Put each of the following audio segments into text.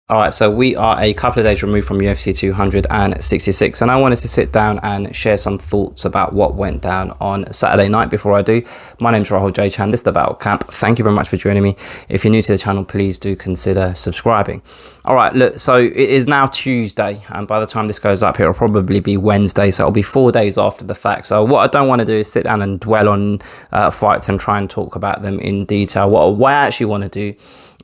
All right, so we are a couple of days removed from UFC 266, and I wanted to sit down and share some thoughts about what went down on Saturday night. Before I do, my name's Rahul J. Chan. This is the Battle Camp. Thank you very much for joining me. If you're new to the channel, please do consider subscribing. All right, look, so it is now Tuesday, and by the time this goes up, it'll probably be Wednesday, so it'll be 4 days after the fact. So what I don't want to do is sit down and dwell on fights and try and talk about them in detail. What I actually want to do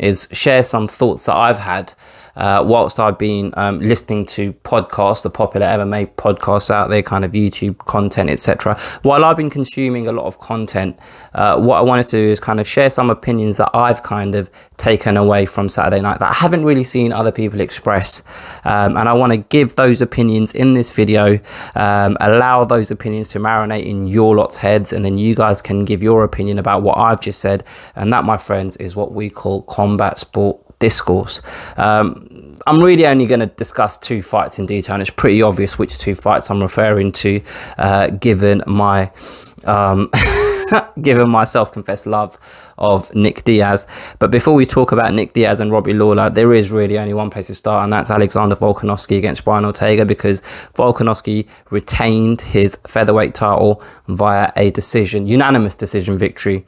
is share some thoughts that I've had whilst I've been listening to podcasts, the popular MMA podcasts out there, kind of YouTube content, etc. While I've been consuming a lot of content, what I wanted to do is kind of share some opinions that I've kind of taken away from Saturday night that I haven't really seen other people express. And I want to give those opinions in this video, allow those opinions to marinate in your lot's heads, and then you guys can give your opinion about what I've just said. And that, my friends, is what we call combat sport discourse. I'm really only going to discuss two fights in detail, and it's pretty obvious which two fights I'm referring to, given my given my self-confessed love of Nick Diaz. But before we talk about Nick Diaz and Robbie Lawler, there is really only one place to start, and that's Alexander Volkanovski against Brian Ortega, because Volkanovski retained his featherweight title via a unanimous decision victory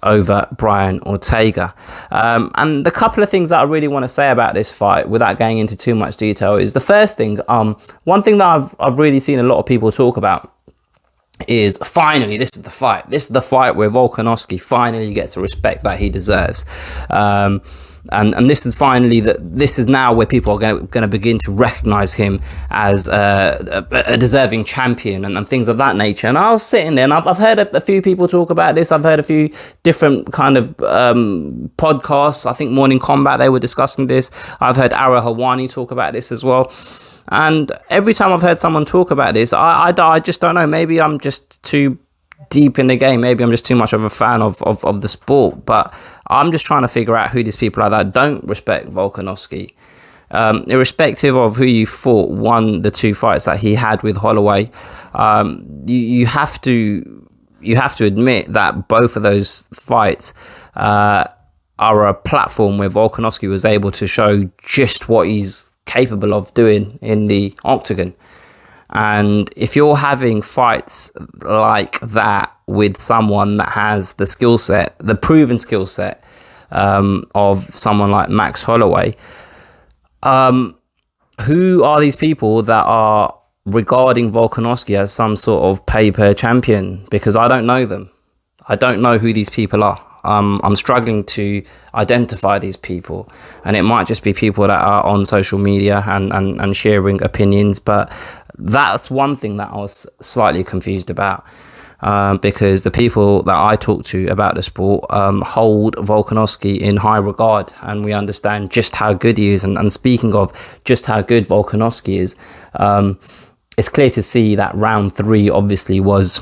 over Brian Ortega. And the couple of things that I really want to say about this fight, without going into too much detail, is the first thing, one thing that I've really seen a lot of people talk about is finally this is the fight. This is the fight where Volkanovski finally gets the respect that he deserves. And this is finally this is now where people are going to begin to recognize him as a deserving champion and things of that nature. And I was sitting there, and I've heard a few people talk about this. I've heard a few different kind of podcasts. I think Morning Combat, they were discussing this. I've heard Ara Hawani talk about this as well. And every time I've heard someone talk about this, I just don't know. Maybe I'm just too deep in the game. Maybe I'm just too much of a fan of the sport. But I'm just trying to figure out who these people are that don't respect Volkanovski. Irrespective of who you thought won the two fights that he had with Holloway, you have to admit that both of those fights are a platform where Volkanovski was able to show just what he's capable of doing in the octagon. And if you're having fights like that with someone that has the skill set, the proven skill set of someone like Max Holloway, who are these people that are regarding Volkanovski as some sort of paper champion? Because I don't know them. I don't know who these people are. I'm struggling to identify these people, and it might just be people that are on social media and sharing opinions. But that's one thing that I was slightly confused about, because the people that I talk to about the sport hold Volkanovski in high regard, and we understand just how good he is. And speaking of just how good Volkanovski is, it's clear to see that round 3 obviously was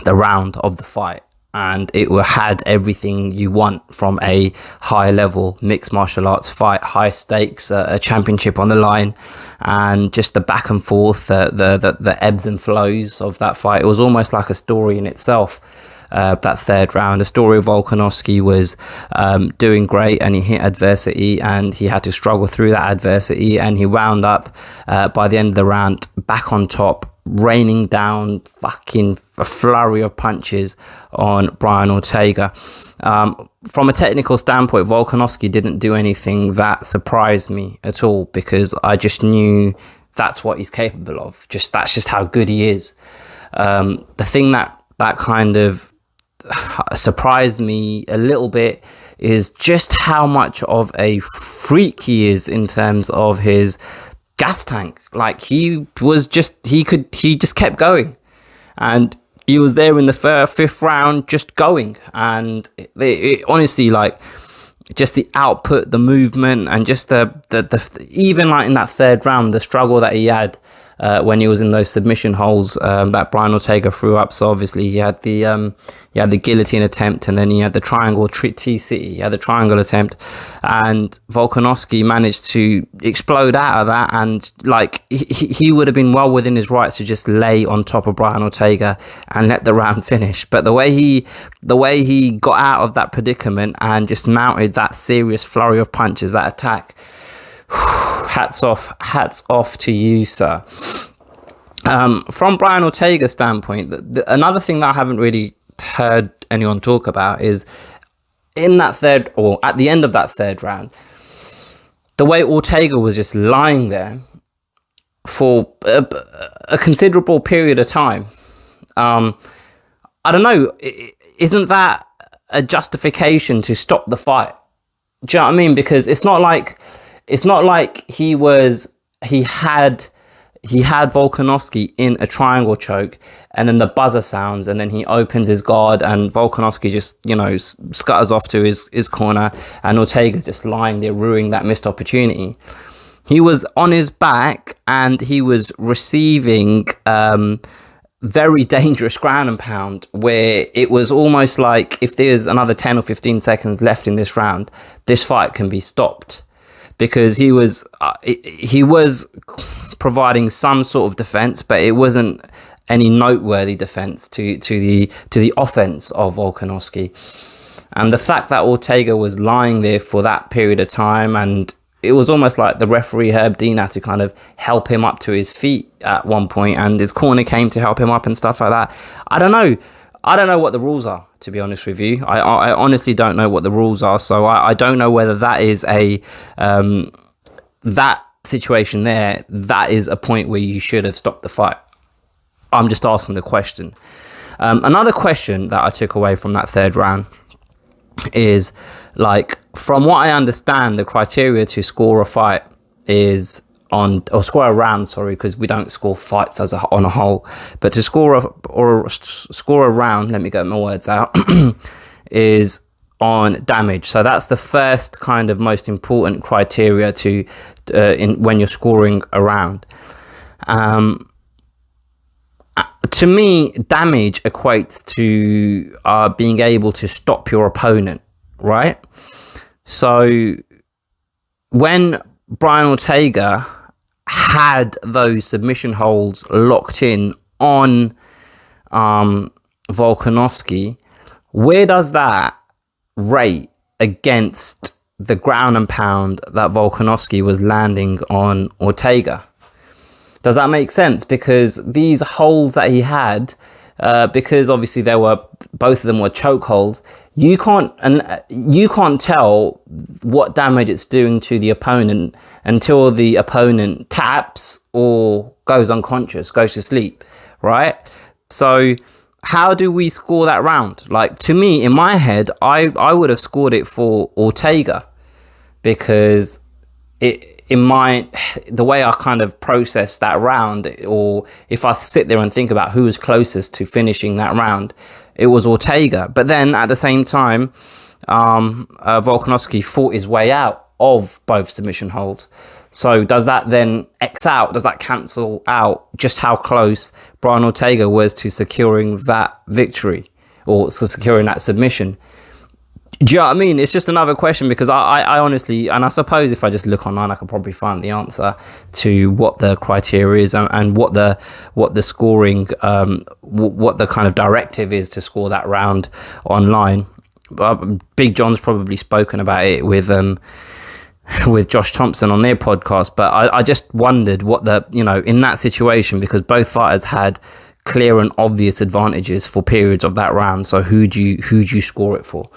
the round of the fight. And it had everything you want from a high-level mixed martial arts fight, high stakes, a championship on the line, and just the back and forth, the ebbs and flows of that fight. It was almost like a story in itself. That third round, the story of Volkanovski was doing great, and he hit adversity, and he had to struggle through that adversity, and he wound up by the end of the round back on top, raining down fucking a flurry of punches on Brian Ortega. From a technical standpoint, Volkanovski didn't do anything that surprised me at all, because I just knew that's what he's capable of. That's just how good he is. The thing that kind of surprised me a little bit is just how much of a freak he is in terms of his gas tank. Like, he just kept going, and he was there in the fifth round just going, and it honestly, like, just the output, the movement, and just the even like in that third round, the struggle that he had when he was in those submission holes that Brian Ortega threw up. So obviously he had the guillotine attempt, and then he had the triangle T-City. He had the triangle attempt, and Volkanovski managed to explode out of that, and like he would have been well within his rights to just lay on top of Brian Ortega and let the round finish. But the way he got out of that predicament and just mounted that serious flurry of punches, that attack, hats off to you, sir. From Brian Ortega's standpoint, another thing that I haven't really heard anyone talk about is in that third, or at the end of that third round, the way Ortega was just lying there for a considerable period of time. I don't know, isn't that a justification to stop the fight? Do you know what I mean? Because it's not like he had Volkanovski in a triangle choke, and then the buzzer sounds, and then he opens his guard, and Volkanovski just, scutters off to his corner, and Ortega's just lying there, ruining that missed opportunity. He was on his back, and he was receiving very dangerous ground and pound, where it was almost like if there's another 10 or 15 seconds left in this round, this fight can be stopped, because he was providing some sort of defense, but it wasn't any noteworthy defense to the offense of Volkanovski. And the fact that Ortega was lying there for that period of time, and it was almost like the referee Herb Dean had to kind of help him up to his feet at one point, and his corner came to help him up and stuff like that. I don't know what the rules are, to be honest with you. I honestly don't know what the rules are, so I don't know whether that is that situation there, that is a point where you should have stopped the fight. I'm just asking the question. Another question that I took away from that third round is, like, from what I understand, the criteria to score a fight is score a round, because we don't score fights on a whole, but to score a round, let me get my words out, is on damage. So that's the first kind of most important criteria when you're scoring a round. To me, damage equates to being able to stop your opponent, right? So when Brian Ortega had those submission holds locked in on Volkanovski, where does that rate against the ground and pound that Volkanovski was landing on Ortega? Does that make sense? Because these holds that he had, because obviously both of them were choke holds, you can't tell what damage it's doing to the opponent until the opponent taps or goes unconscious, goes to sleep, right? So how do we score that round? Like, to me, in my head, I would have scored it for Ortega, because the way I kind of process that round, or if I sit there and think about who was closest to finishing that round, it was Ortega. But then at the same time, Volkanovski fought his way out of both submission holds. So does that then X out? Does that cancel out just how close Brian Ortega was to securing that victory, or securing that submission? Do you know what I mean? It's just another question, because I honestly, and I suppose if I just look online, I could probably find the answer to what the criteria is, and what the scoring, what the kind of directive is to score that round online. Big John's probably spoken about it with Josh Thompson on their podcast, but I just wondered what in that situation, because both fighters had clear and obvious advantages for periods of that round. So who'd you score it for?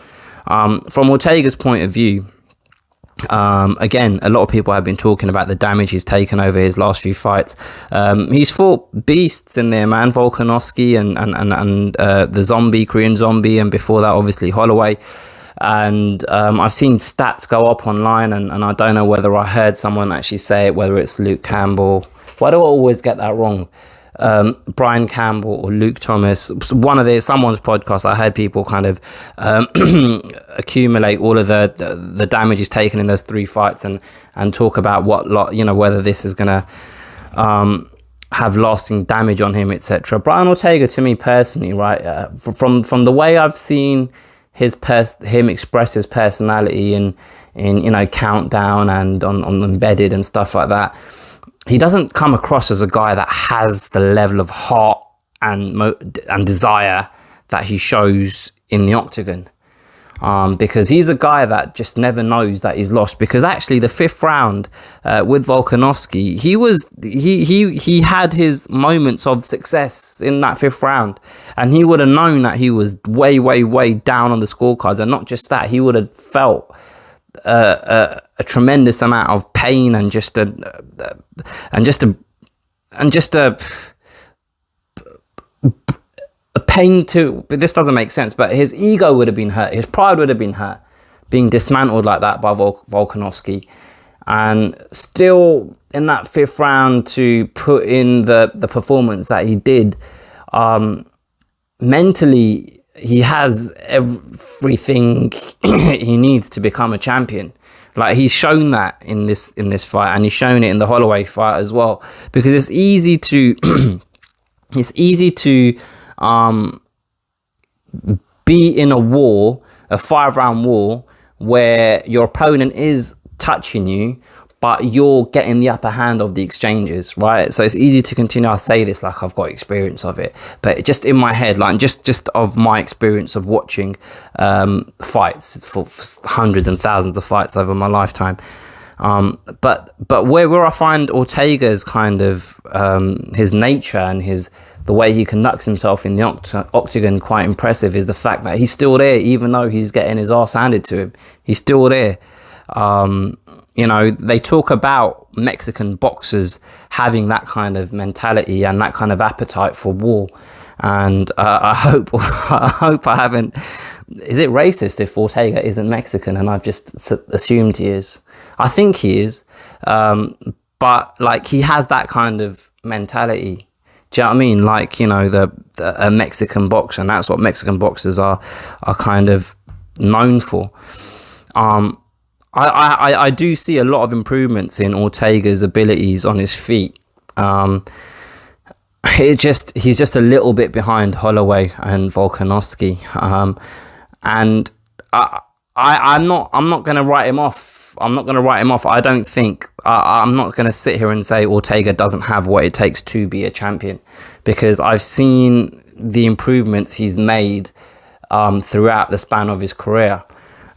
From Ortega's point of view, again, a lot of people have been talking about the damage he's taken over his last few fights. He's fought beasts in there, man. Volkanovski and the zombie, Korean Zombie, and before that, obviously, Holloway. And I've seen stats go up online, and I don't know whether I heard someone actually say it, whether it's Luke Campbell. Why do I always get that wrong? Brian Campbell or Luke Thomas, someone's podcast, I heard people kind of accumulate all of the damage he's taken in those three fights, and talk about whether this is gonna have lasting damage on him, etc. Brian Ortega, to me personally, right, from the way I've seen him express his personality in Countdown and on Embedded and stuff like that, he doesn't come across as a guy that has the level of heart and desire that he shows in the octagon. because he's a guy that just never knows that he's lost. Because actually, the 5th round with Volkanovski, he had his moments of success in that 5th round, and he would have known that he was way down on the scorecards, and not just that, he would have felt a tremendous amount of pain and just a pain too. But this doesn't make sense, but his ego would have been hurt, his pride would have been hurt, being dismantled like that by Volkanovski. And still in that 5th round to put in the performance that he did, mentally he has everything he needs to become a champion. Like, he's shown that in this fight, and he's shown it in the Holloway fight as well, because it's easy to be in a war, a 5-round war, where your opponent is touching you, but you're getting the upper hand of the exchanges, right? So it's easy to continue. I say this like I've got experience of it, but just in my head, like just of my experience of watching fights for hundreds and thousands of fights over my lifetime. But where I find Ortega's kind of his nature and the way he conducts himself in the octagon quite impressive is the fact that he's still there, even though he's getting his ass handed to him. He's still there. You know, they talk about Mexican boxers having that kind of mentality and that kind of appetite for war. And I hope I haven't... Is it racist if Ortega isn't Mexican and I've just assumed he is? I think he is. But, like, he has that kind of mentality. Do you know what I mean? Like, you know, a Mexican boxer, and that's what Mexican boxers are kind of known for. I do see a lot of improvements in Ortega's abilities on his feet. He's just a little bit behind Holloway and Volkanovski. And I'm not going to write him off. I don't think I'm not going to sit here and say Ortega doesn't have what it takes to be a champion, because I've seen the improvements he's made throughout the span of his career.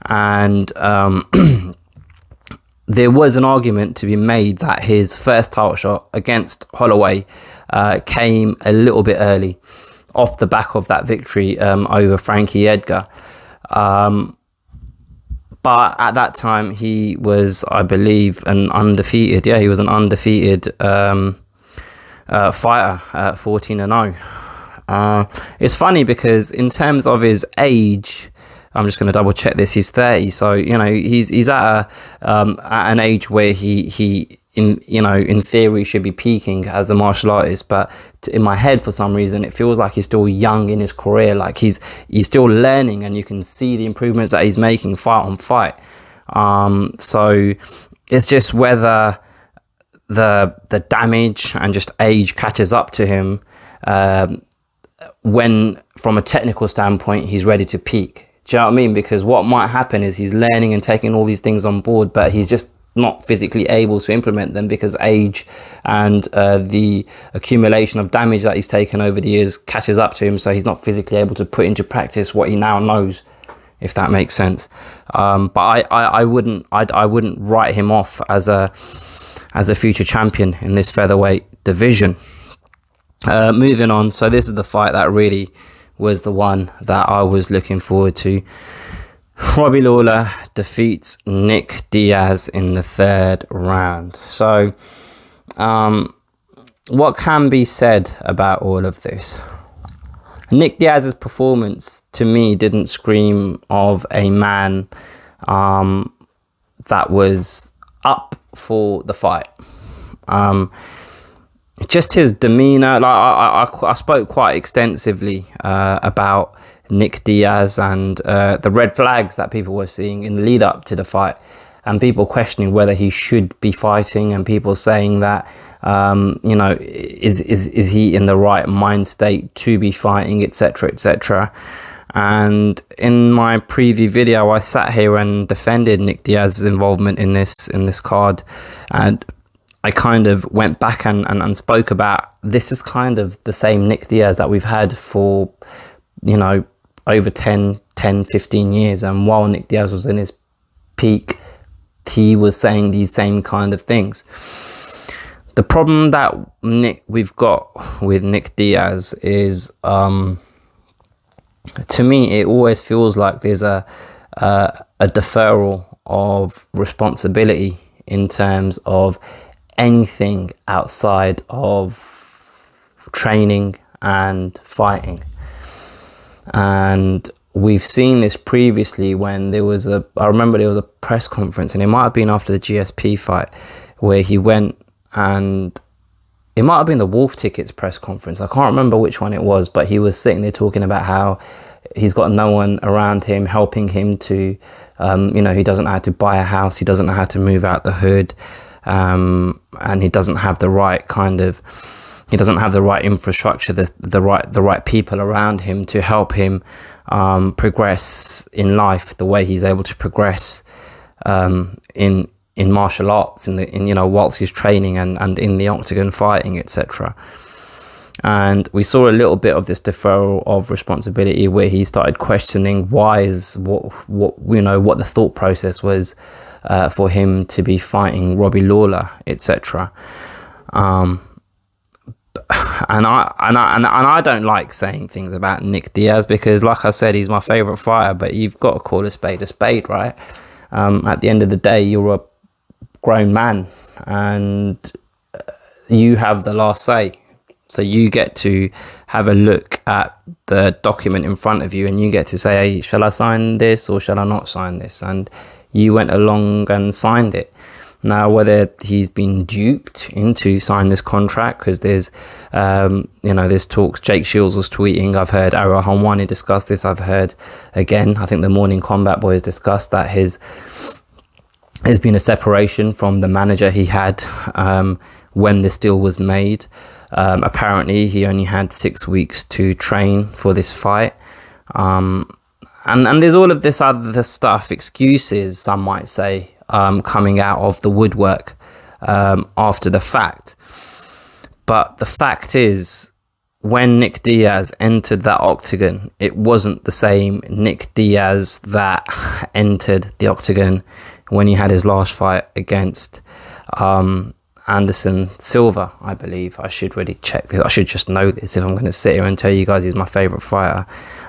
And there was an argument to be made that his first title shot against Holloway came a little bit early off the back of that victory over Frankie Edgar. But at that time, he was, I believe, an undefeated. Yeah, he was an undefeated fighter, 14-0. It's funny because in terms of his age, I'm just going to double check this. He's 30, so you know he's at an age where he in theory should be peaking as a martial artist. But in my head, for some reason, it feels like he's still young in his career. Like he's still learning, and you can see the improvements that he's making fight on fight. So it's just whether the damage and just age catches up to him when, from a technical standpoint, he's ready to peak. Do you know what I mean? Because what might happen is he's learning and taking all these things on board, but he's just not physically able to implement them because age and the accumulation of damage that he's taken over the years catches up to him, so he's not physically able to put into practice what he now knows, if that makes sense. But I wouldn't write him off as a future champion in this featherweight division. Moving on, so this is the fight that really was the one that I was looking forward to. Robbie Lawler defeats Nick Diaz in the 3rd round. So, what can be said about all of this? Nick Diaz's performance, to me, didn't scream of a man that was up for the fight. Just his demeanor, like I spoke quite extensively about Nick Diaz and the red flags that people were seeing in the lead up to the fight, and people questioning whether he should be fighting, and people saying that is he in the right mind state to be fighting, etc., etc. And in my preview video, I sat here and defended Nick Diaz's involvement in this card, and I kind of went back and spoke about, this is kind of the same Nick Diaz that we've had for, over 10 10, 15 years. And while Nick Diaz was in his peak, he was saying these same kind of things. The problem that we've got with Nick Diaz is, to me, it always feels like there's a deferral of responsibility in terms of anything outside of training and fighting. And we've seen this previously when I remember there was a press conference, and it might have been after the GSP fight, where he went, and it might have been the Wolf Tickets press conference. I can't remember which one it was, but he was sitting there talking about how he's got no one around him helping him to, he doesn't know how to buy a house, he doesn't know how to move out the hood, and he doesn't have the right infrastructure, the right people around him to help him progress in life the way he's able to progress in martial arts, whilst he's training and in the octagon fighting, etc. And we saw a little bit of this deferral of responsibility where he started questioning what the thought process was for him to be fighting Robbie Lawler, etc. And I don't like saying things about Nick Diaz because, like I said, he's my favorite fighter. But you've got to call a spade, right? At the end of the day, you're a grown man, and you have the last say. So you get to have a look at the document in front of you, and you get to say, hey, shall I sign this or shall I not sign this? And you went along and signed it. Now, whether he's been duped into signing this contract, because there's talks. Jake Shields was tweeting. I've heard Ariel Helwani discuss this. I've heard, again, I think the Morning Combat Boys discussed that there's been a separation from the manager he had when this deal was made. Apparently, he only had 6 weeks to train for this fight. And there's all of this other stuff, excuses, some might say, coming out of the woodwork after the fact. But the fact is, when Nick Diaz entered that octagon, it wasn't the same Nick Diaz that entered the octagon when he had his last fight against Anderson Silva, I believe. I should really check this. I should just know this if I'm going to sit here and tell you guys he's my favourite fighter.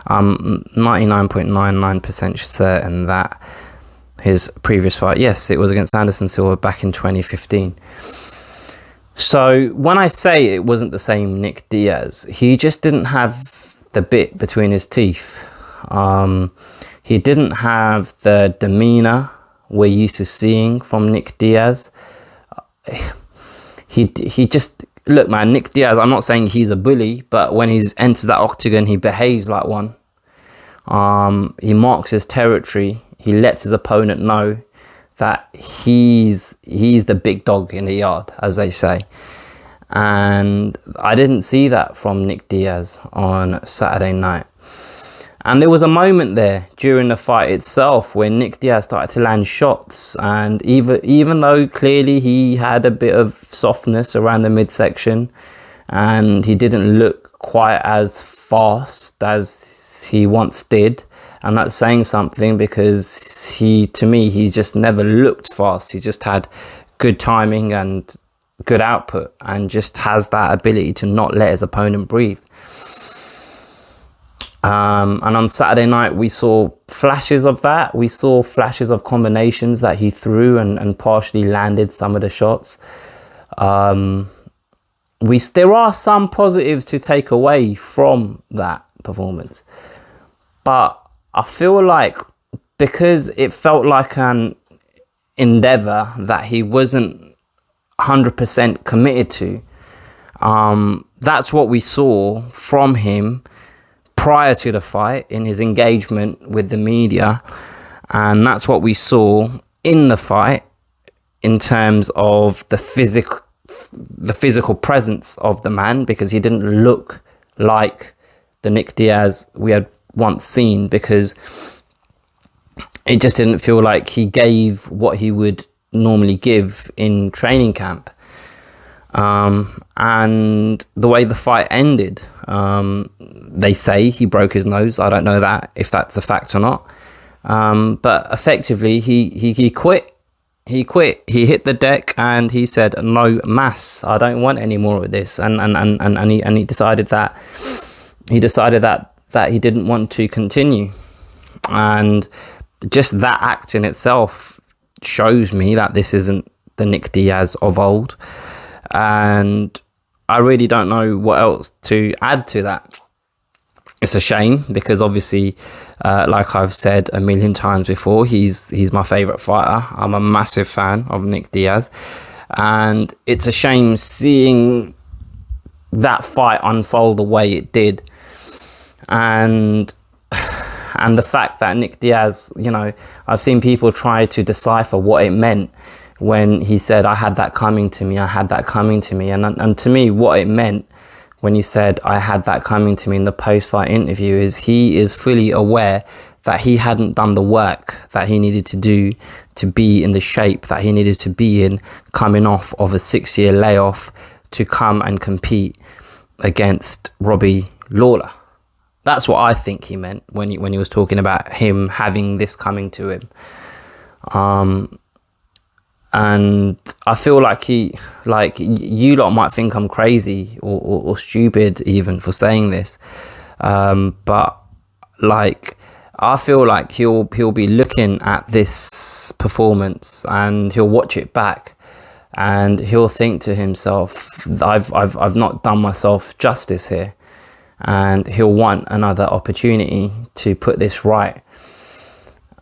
I'm 99.99% certain that his previous fight, yes, it was against Anderson Silva back in 2015. So when I say it wasn't the same Nick Diaz, he just didn't have the bit between his teeth. He didn't have the demeanour we're used to seeing from Nick Diaz. He just, look, man, Nick Diaz, I'm not saying he's a bully, but when he enters that octagon, he behaves like one. He marks his territory. He lets his opponent know that he's the big dog in the yard, as they say. And I didn't see that from Nick Diaz on Saturday night. And there was a moment there during the fight itself when Nick Diaz started to land shots, and even though clearly he had a bit of softness around the midsection and he didn't look quite as fast as he once did, and that's saying something because he's just never looked fast. He's just had good timing and good output, and just has that ability to not let his opponent breathe. And on Saturday night, we saw flashes of that. We saw flashes of combinations that he threw and partially landed some of the shots. There are some positives to take away from that performance. But I feel like because it felt like an endeavour that he wasn't 100% committed to, that's what we saw from him prior to the fight in his engagement with the media, and that's what we saw in the fight in terms of the physical presence of the man, because he didn't look like the Nick Diaz we had once seen, because it just didn't feel like he gave what he would normally give in training camp. And the way the fight ended, they say he broke his nose. I don't know that if that's a fact or not. But effectively, he quit. He quit. He hit the deck and he said, "No mass. I don't want any more of this." And he decided that he didn't want to continue. And just that act in itself shows me that this isn't the Nick Diaz of old. And I really don't know what else to add to that. It's a shame because obviously, like I've said a million times before, he's my favorite fighter. I'm a massive fan of Nick Diaz, and it's a shame seeing that fight unfold the way it did, and the fact that Nick Diaz, you know, I've seen people try to decipher what it meant when he said, "I had that coming to me, I had that coming to me," and to me, what it meant when he said, "I had that coming to me" in the post-fight interview is he is fully aware that he hadn't done the work that he needed to do to be in the shape that he needed to be in, coming off of a 6-year layoff to come and compete against Robbie Lawler. That's what I think he meant when he was talking about him having this coming to him. And I feel like you lot might think I'm crazy or stupid even for saying this. But like, I feel like he'll be looking at this performance and he'll watch it back and he'll think to himself, I've not done myself justice here. And he'll want another opportunity to put this right.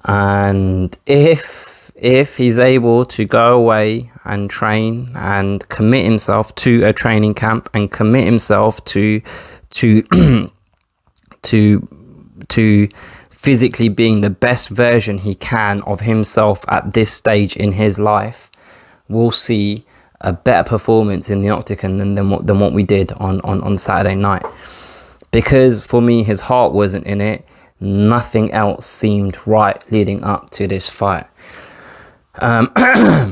And if he's able to go away and train and commit himself to a training camp and commit himself to physically being the best version he can of himself at this stage in his life, we'll see a better performance in the Octagon than what we did on Saturday night. Because for me, his heart wasn't in it. Nothing else seemed right leading up to this fight. I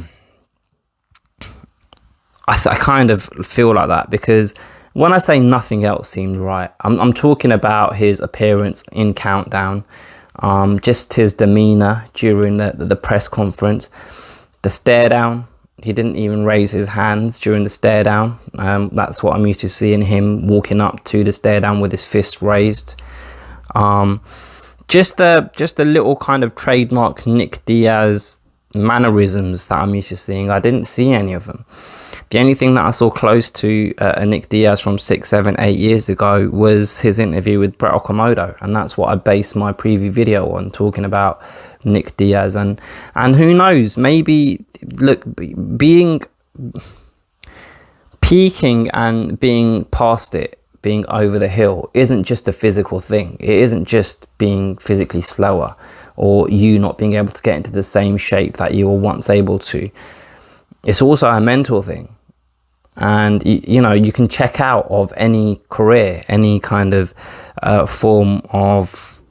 kind of feel like that because when I say nothing else seemed right, I'm talking about his appearance in Countdown, just his demeanor during the press conference, the stare down. He didn't even raise his hands during the stare down. That's what I'm used to seeing him walking up to the stare down with his fist raised. Just the little kind of trademark Nick Diaz mannerisms that I'm used to seeing. I didn't see any of them. The only thing that I saw close to a Nick Diaz from 6, 7, 8 years ago was his interview with Brett Okamoto, and that's what I based my preview video on, talking about Nick Diaz. And who knows, maybe, look, peaking and being past it, being over the hill, isn't just a physical thing. It isn't just being physically slower or you not being able to get into the same shape that you were once able to. It's also a mental thing. And you know, you can check out of any career, any kind of form of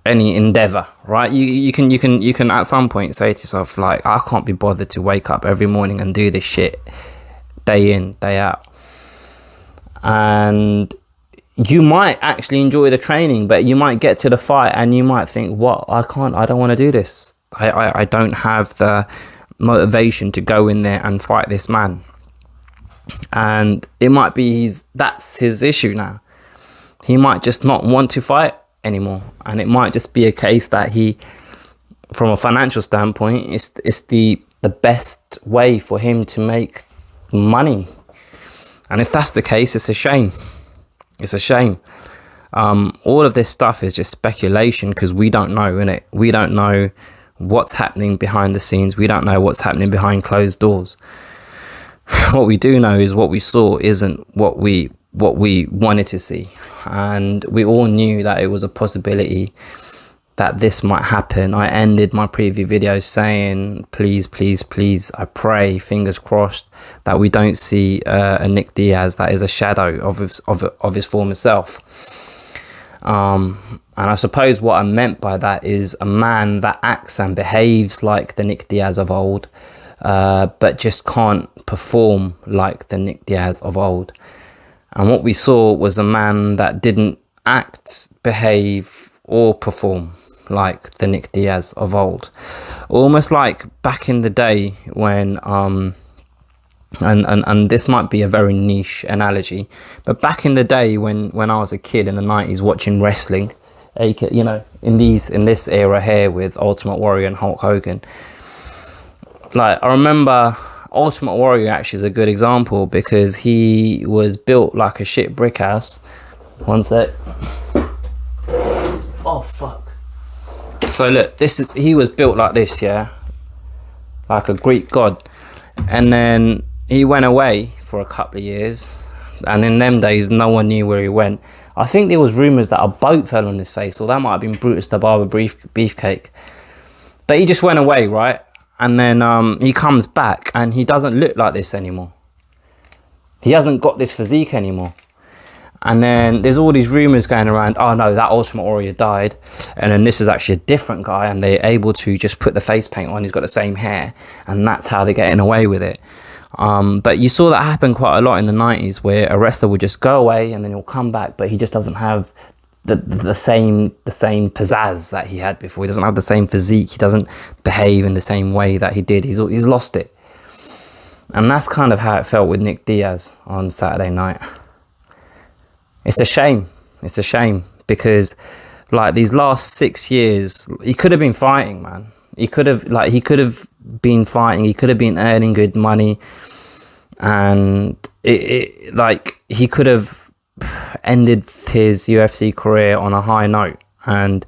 any endeavor, right? You can at some point say to yourself, like, I can't be bothered to wake up every morning and do this shit day in, day out. And you might actually enjoy the training, but you might get to the fight and you might think, what, I don't want to do this. I don't have the motivation to go in there and fight this man. And it might be that's his issue now. He might just not want to fight anymore, and it might just be a case that he, from a financial standpoint, it's the best way for him to make money. And if that's the case, it's a shame. It's a shame. All of this stuff is just speculation because we don't know, innit? We don't know what's happening behind the scenes. We don't know what's happening behind closed doors. What we do know is what we saw isn't what we wanted to see, and we all knew that it was a possibility that this might happen. I ended my preview video saying, please, I pray, fingers crossed, that we don't see a Nick Diaz that is a shadow of his former self. And I suppose what I meant by that is a man that acts and behaves like the Nick Diaz of old, but just can't perform like the Nick Diaz of old. And what we saw was a man that didn't act, behave, or perform like the Nick Diaz of old. Almost like back in the day when and this might be a very niche analogy, but back in the day when I was a kid in the 90s watching wrestling, you know, in this era here with Ultimate Warrior and Hulk Hogan, like I remember Ultimate Warrior actually is a good example because he was built like a shit brick house. One sec. Oh fuck. So look, he was built like this, yeah, like a Greek god, and then he went away for a couple of years, and in them days no one knew where he went. I think there was rumours that a boat fell on his face, or that might have been Brutus the Barber Beefcake. But he just went away, right? And then he comes back and he doesn't look like this anymore. He hasn't got this physique anymore. And then there's all these rumours going around, oh no, that Ultimate Warrior died, and then this is actually a different guy, and they're able to just put the face paint on, he's got the same hair, and that's how they're getting away with it. But you saw that happen quite a lot in the 90s, where a wrestler would just go away and then he'll come back, but he just doesn't have the same pizzazz that he had before. He doesn't have the same physique, he doesn't behave in the same way that he did. He's lost it. And that's kind of how it felt with Nick Diaz on Saturday night. It's a shame. It's a shame because like these last 6 years, he could have been fighting, man. He could have been fighting. He could have been earning good money, and he could have ended his UFC career on a high note. And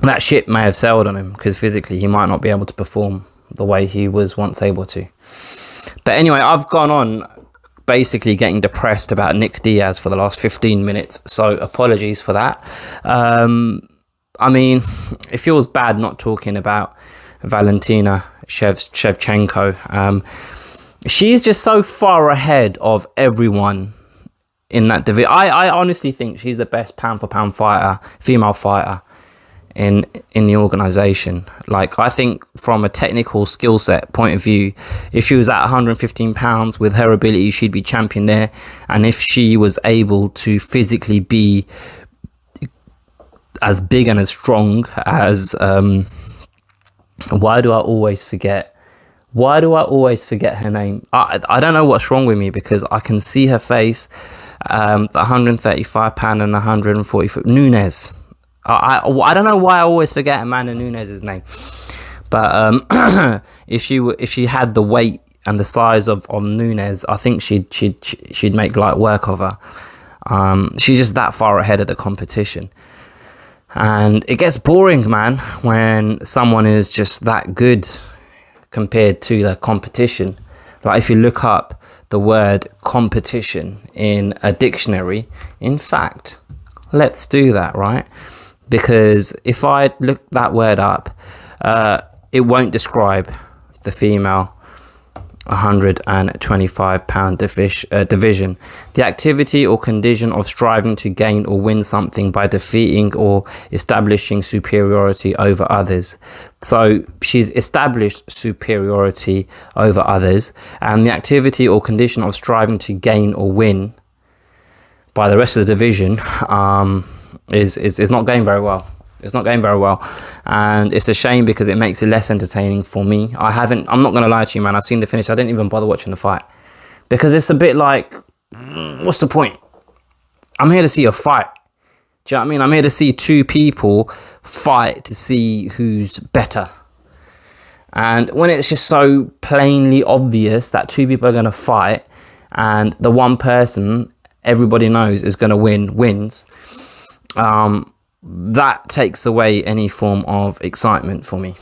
that ship may have sailed on him because physically he might not be able to perform the way he was once able to. But anyway, I've gone on basically getting depressed about Nick Diaz for the last 15 minutes, so apologies for that. I mean, it feels bad not talking about Valentina Shevchenko. She is just so far ahead of everyone in that division. I honestly think she's the best pound for pound fighter, female fighter in the organization. Like, I think from a technical skill set point of view, if she was at 115 pounds with her ability, she'd be champion there. And if she was able to physically be as big and as strong as why do I always forget her name? I don't know what's wrong with me, because I can see her face, the 135 pound and 140 foot Nunes. I don't know why I always forget Amanda Nunes' name, but if she had the weight and the size of Nunes, I think she'd make light work of her. She's just that far ahead of the competition, and it gets boring, man, when someone is just that good compared to the competition. Like, if you look up the word competition in a dictionary, in fact, let's do that, right? Because if I look that word up, it won't describe the female 125 pound division. The activity or condition of striving to gain or win something by defeating or establishing superiority over others. So she's established superiority over others, and the activity or condition of striving to gain or win by the rest of the division is not going very well. It's not going very well, and it's a shame because it makes it less entertaining for me. I'm not going to lie to you, man. I've seen the finish. I didn't even bother watching the fight because it's a bit like, what's the point? I'm here to see a fight. Do you know what I mean? I'm here to see two people fight to see who's better. And when it's just so plainly obvious that two people are going to fight and the one person everybody knows is going to wins, that takes away any form of excitement for me.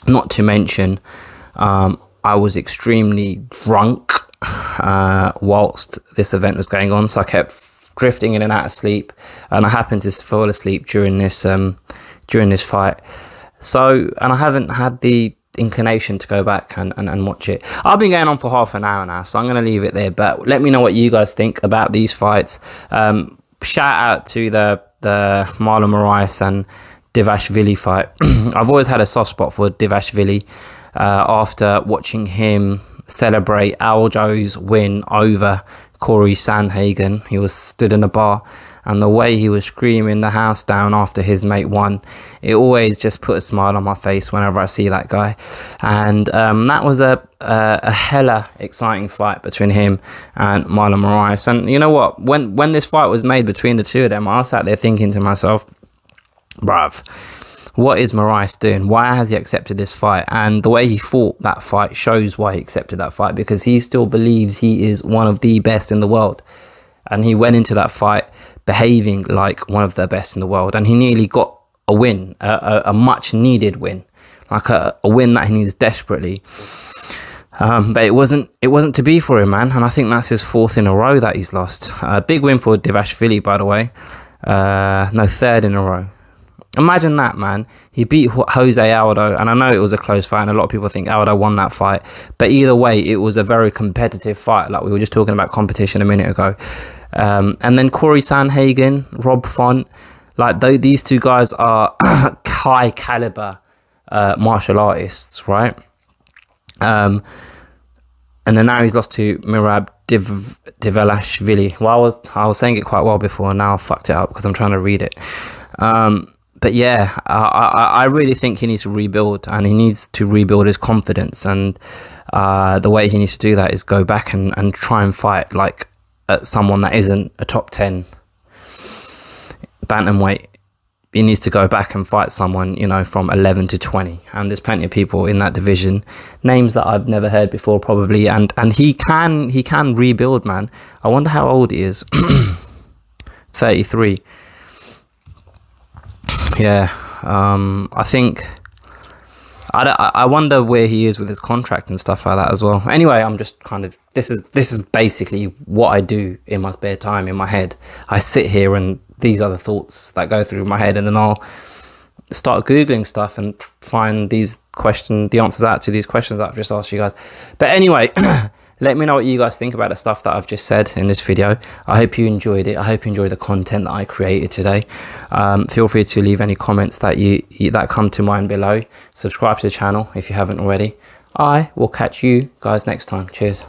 Not to mention, I was extremely drunk whilst this event was going on, so I kept drifting in and out of sleep, and I happened to fall asleep during this fight. So, and I haven't had the inclination to go back and watch it. I've been going on for half an hour now, so I'm going to leave it there, but let me know what you guys think about these fights. Shout out to the Marlon Moraes and Divashvili fight. I've always had a soft spot for Divashvili after watching him celebrate Aljo's win over Corey Sandhagen. He was stood in a bar, and the way he was screaming the house down after his mate won, it always just put a smile on my face whenever I see that guy. And that was a hella exciting fight between him and Marlon Moraes. And you know what, when this fight was made between the two of them, I was sat there thinking to myself, bruv, what is Moraes doing? Why has he accepted this fight? And the way he fought that fight shows why he accepted that fight, because he still believes he is one of the best in the world. And he went into that fight behaving like one of the best in the world, and he nearly got a win, a much needed win, like a win that he needs desperately. But it wasn't to be for him, man. And I think that's his 4th in a row that he's lost. Big win for Divashvili, by the way. No, 3rd in a row. Imagine that, man. He beat Jose Aldo, and I know it was a close fight, and a lot of people think Aldo won that fight. But either way, it was a very competitive fight, like we were just talking about competition a minute ago. And then Corey Sandhagen, Rob Font, like these two guys are high caliber martial artists, right? And then now he's lost to Merab Dvalishvili. Well, I was saying it quite well before, and now I fucked it up because I'm trying to read it. But yeah, I really think he needs to rebuild, and he needs to rebuild his confidence. And the way he needs to do that is go back and try and fight like someone that isn't a top 10 bantamweight. He needs to go back and fight someone, you know, from 11 to 20. And there's plenty of people in that division, names that I've never heard before probably. And he can rebuild, man. I wonder how old he is. 33. Yeah, I think I wonder where he is with his contract and stuff like that as well. Anyway, I'm just kind of this is basically what I do in my spare time in my head. I sit here and these are the thoughts that go through my head, and then I'll start googling stuff and find the answers out to these questions that I've just asked you guys. But anyway, let me know what you guys think about the stuff that I've just said in this video. I hope you enjoyed it. I hope you enjoyed the content that I created today. Feel free to leave any comments that come to mind below. Subscribe to the channel if you haven't already. I will catch you guys next time. Cheers.